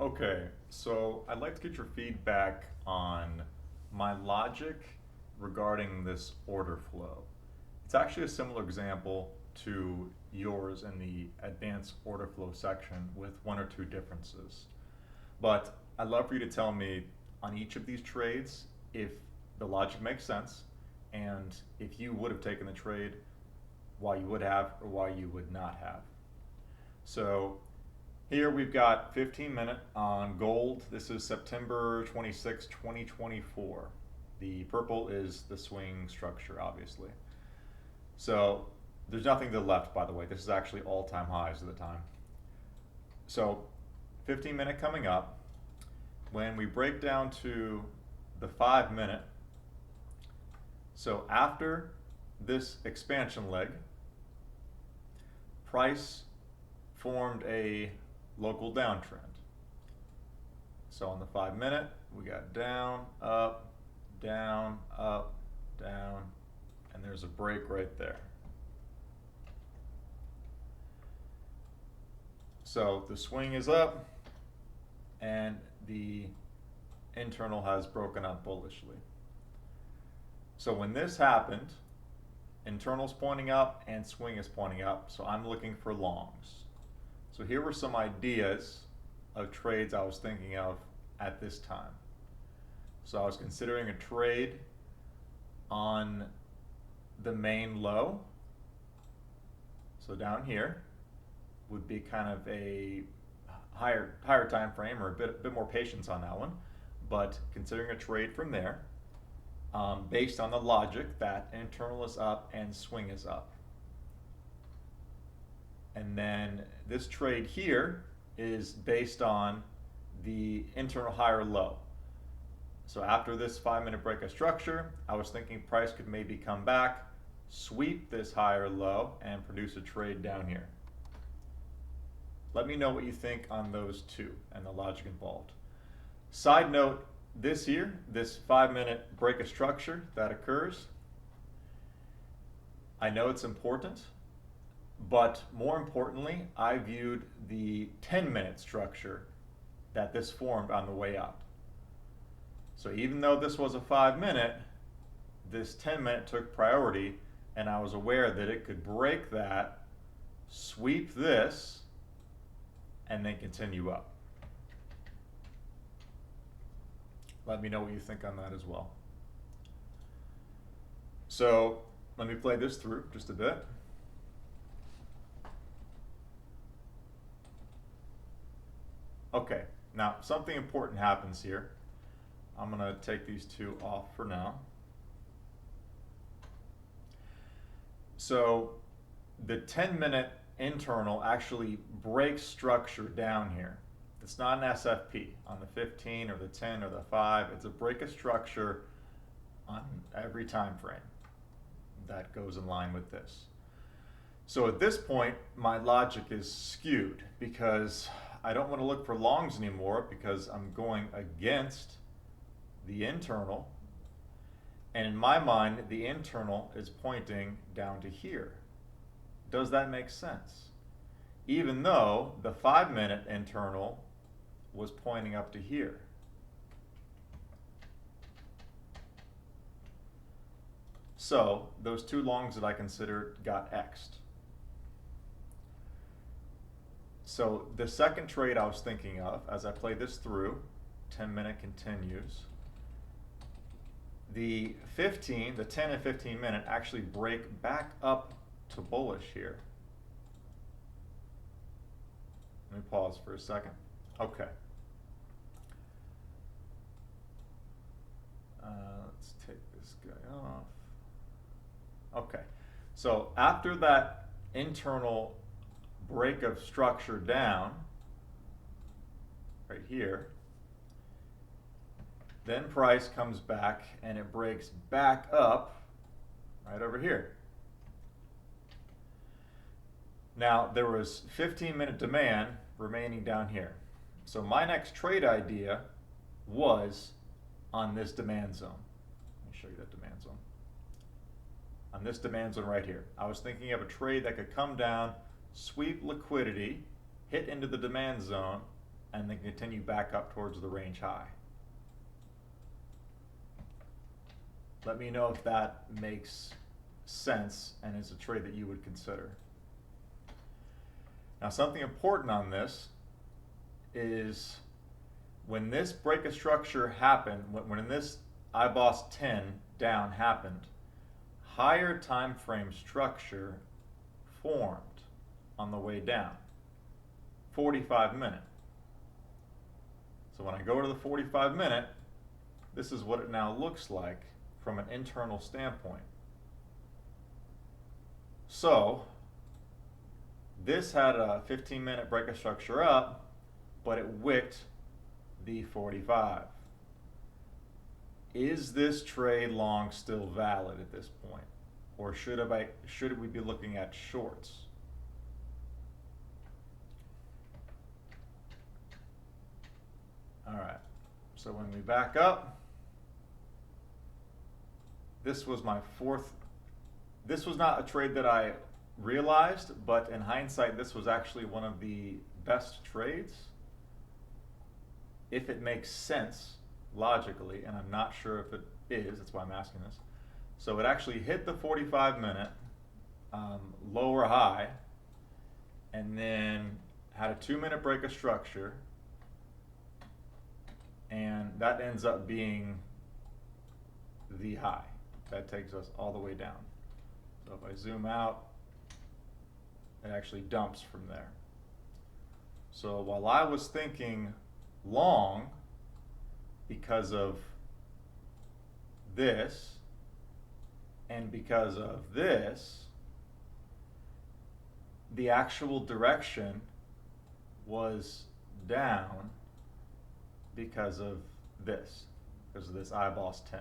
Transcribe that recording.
Okay, so I'd like to get your feedback on my logic regarding this order flow. It's actually a similar example to yours in the advanced order flow section with one or two differences. But I'd love for you to tell me on each of these trades if the logic makes sense and if you would have taken the trade, why you would have or why you would not have. So here we've got 15-minute on gold. This is September 26, 2024. The purple is the swing structure, obviously. So there's nothing to the left, by the way. This is actually all-time highs at the time. So 15-minute coming up. When we break down to the 5-minute, so after this expansion leg, price formed a local downtrend. So on the 5-minute, we got down, up, down, and there's a break right there. So the swing is up, and the internal has broken up bullishly. So when this happened, internal's pointing up and swing is pointing up, so I'm looking for longs. So here were some ideas of trades I was thinking of at this time. So I was considering a trade on the main low. So down here would be kind of a higher time frame or a bit more patience on that one, but considering a trade from there based on the logic that internal is up and swing is up. And then this trade here is based on the internal higher low. So after this 5-minute break of structure, I was thinking price could maybe come back, sweep this higher low, and produce a trade down here. Let me know what you think on those two and the logic involved. Side note, this 5-minute break of structure that occurs, I know it's important, but more importantly, I viewed the 10-minute structure that this formed on the way up. So even though this was a 5-minute, this 10-minute took priority, and I was aware that it could break that, sweep this, and then continue up. Let me know what you think on that as well. So let me play this through just a bit. Okay, now something important happens here. I'm going to take these two off for now. So the 10-minute internal actually breaks structure down here. It's not an SFP on the 15 or the 10 or the 5. It's a break of structure on every time frame that goes in line with this. So at this point, my logic is skewed because I don't want to look for longs anymore because I'm going against the internal. And in my mind, the internal is pointing down to here. Does that make sense? Even though the 5-minute internal was pointing up to here. So those two longs that I considered got X'd. So the second trade I was thinking of, as I play this through, 10-minute continues, the 10 and 15 minute actually break back up to bullish here. Let me pause for a second. Okay. Let's take this guy off. Okay. So after that internal break of structure down, right here, then price comes back and it breaks back up right over here. Now there was 15-minute demand remaining down here. So my next trade idea was on this demand zone. Let me show you that demand zone. On this demand zone right here. I was thinking of a trade that could come down, sweep liquidity, hit into the demand zone, and then continue back up towards the range high. Let me know if that makes sense and is a trade that you would consider. Now, something important on this is when this break of structure happened, when this IBOS 10 down happened, higher time frame structure formed on the way down, 45-minute. So when I go to the 45-minute, this is what it now looks like from an internal standpoint. So this had a 15-minute break of structure up, but it wicked the 45. Is this trade long still valid at this point? Or should we be looking at shorts? All right, so when we back up, this was my fourth. This was not a trade that I realized, but in hindsight, this was actually one of the best trades. If it makes sense logically, and I'm not sure if it is, that's why I'm asking this. So it actually hit the 45-minute lower high, and then had a 2-minute break of structure, and that ends up being the high. That takes us all the way down. So if I zoom out, it actually dumps from there. So while I was thinking long because of this and because of this, the actual direction was down because of this IBOS 10.